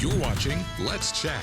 You're watching Let's Chat.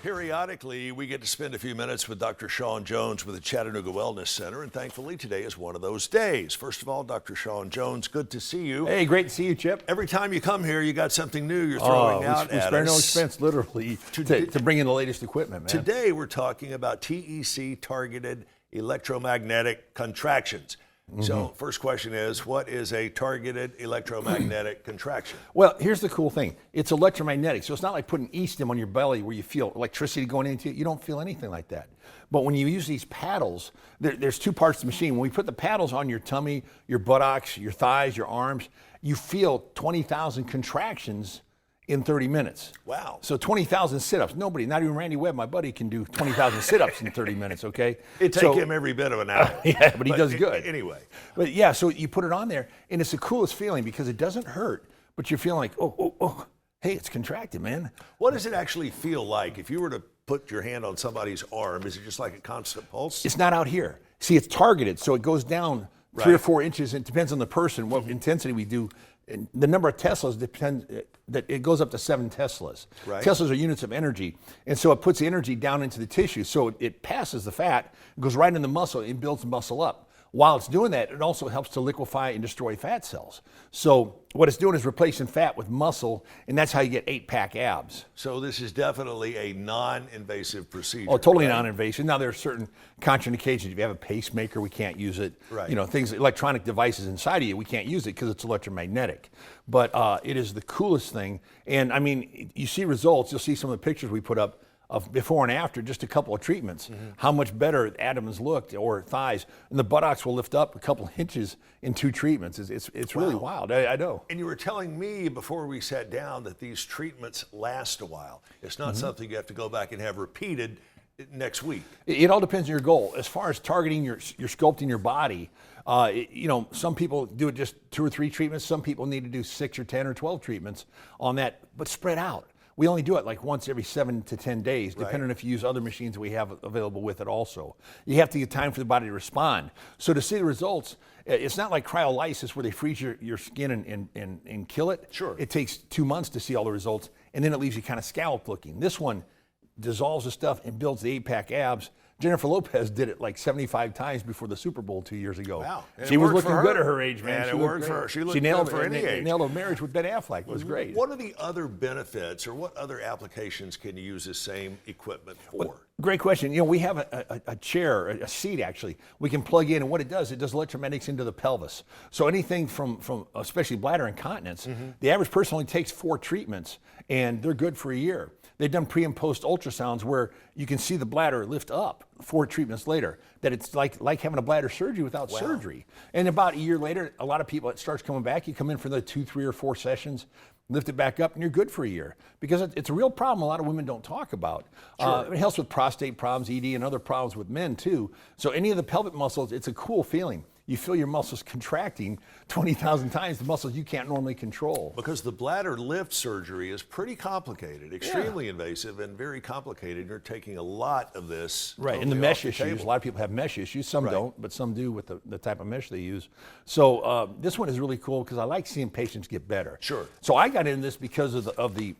Periodically, we get to spend a few minutes with Dr. Shawn Jones with the Chattanooga Wellness Center, and thankfully today is one of those days. First of all, Dr. Shawn Jones, good to see you. Hey, great to see you, Chip. Every time you come here, you got something new you're throwing out we at spare us. no expense, literally, to bring in the latest equipment, man. Today, we're talking about TEC, targeted electromagnetic contractions. So first question is, what is a targeted electromagnetic contraction? Well, here's the cool thing. It's electromagnetic, so it's not like putting e-stim on your belly where you feel electricity going into it. You don't feel anything like that. But when you use these paddles, there's two parts to the machine. When we put the paddles on your tummy, your buttocks, your thighs, your arms, you feel 20,000 contractions in 30 minutes. Wow. So 20,000 sit-ups. Nobody, not even Randy Webb, my buddy, can do 20,000 sit-ups in 30 minutes, okay? It'd take him every bit of an hour. Yeah, but he does good. Anyway. But yeah, so you put it on there, and it's the coolest feeling because it doesn't hurt, but you're feeling like, oh, hey, it's contracted, man. What does it actually feel like? If you were to put your hand on somebody's arm, is it just like a constant pulse? It's not out here. See, it's targeted, so it goes down 3 or 4 inches. It depends on the person, what intensity we do. And the number of Teslas depends, that it goes up to 7 Teslas. Right. Teslas are units of energy. And so it puts the energy down into the tissue. So it passes the fat, goes right in the muscle, and builds the muscle up. While it's doing that, it also helps to liquefy and destroy fat cells. So what it's doing is replacing fat with muscle, and that's how you get 8-pack abs. So this is definitely a non-invasive procedure. Oh, totally right? non-invasive. Now there are certain contraindications. If you have a pacemaker, we can't use it. Right. You know, things, electronic devices inside of you, we can't use it because it's electromagnetic. But it is the coolest thing. And I mean, you see results. You'll see some of the pictures we put up of before and after, just a couple of treatments, how much better abdomens looked, or thighs, and the buttocks will lift up a couple inches in 2 treatments. It's really wild. I know. And you were telling me before we sat down that these treatments last a while. It's not something you have to go back and have repeated next week. It all depends on your goal. As far as targeting your sculpting your body, you know, some people do it just 2 or 3 treatments. Some people need to do 6 or 10 or 12 treatments on that, but spread out. We only do it like once every 7 to 10 days, depending on if you use other machines we have available with it also. You have to get time for the body to respond. So to see the results, it's not like cryolysis where they freeze your skin and kill it. Sure. It takes 2 months to see all the results, and then it leaves you kind of scalloped looking. This one dissolves the stuff and builds the 8-pack abs. Jennifer Lopez did it like 75 times before the Super Bowl 2 years ago. Wow. She was looking good at her age, man. And she it worked for her. She looked good for any age. Nailed a marriage with Ben Affleck. It was great. What are the other benefits, or what other applications can you use this same equipment for? Great question. You know, we have a chair, a seat actually, we can plug in, and what it does electromagnetics into the pelvis. So anything from especially bladder incontinence, the average person only takes 4 treatments, and they're good for a year. They've done pre and post ultrasounds where you can see the bladder lift up 4 treatments later, that it's like having a bladder surgery without surgery. And about a year later, a lot of people, it starts coming back. You come in for the 2, 3, or 4 sessions, lift it back up, and you're good for a year. Because it's a real problem a lot of women don't talk about. It helps with prostate problems, ED, and other problems with men too. So any of the pelvic muscles, it's a cool feeling. You feel your muscles contracting 20,000 times, the muscles you can't normally control. Because the bladder lift surgery is pretty complicated, extremely invasive and very complicated. You're taking a lot of this. Right, and the mesh issues, a lot of people have mesh issues. Some don't, but some do with the type of mesh they use. So this one is really cool because I like seeing patients get better. Sure. So I got into this because of the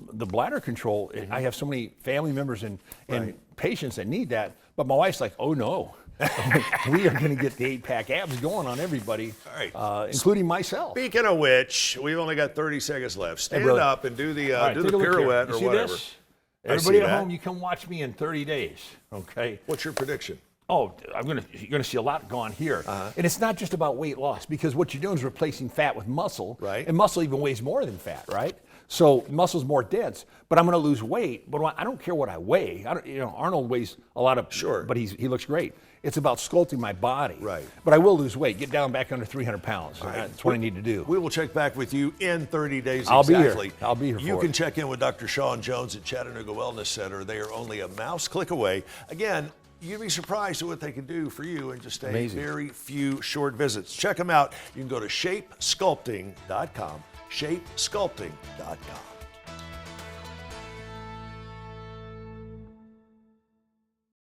bladder control. I have so many family members and patients that need that, but my wife's like, oh no. We are going to get the 8-pack abs going on everybody, including myself. Speaking of which, we've only got 30 seconds left. Stand up and do the do the pirouette or whatever. This? Everybody at home, you come watch me in 30 days, okay? What's your prediction? Oh, you're going to see a lot gone here. And it's not just about weight loss, because what you're doing is replacing fat with muscle. Right. And muscle even weighs more than fat, right? So muscle's more dense, but I'm going to lose weight. But I don't care what I weigh. Arnold weighs a lot of, but he looks great. It's about sculpting my body. Right. But I will lose weight, get down back under 300 pounds. That's what I need to do. We will check back with you in 30 days I'll exactly. be here. I'll be here You for can it. check in with Dr. Shawn Jones at Chattanooga Wellness Center. They are only a mouse click away. Again, you'd be surprised at what they can do for you in just a very few short visits. Check them out. You can go to shapesculpting.com, shapesculpting.com.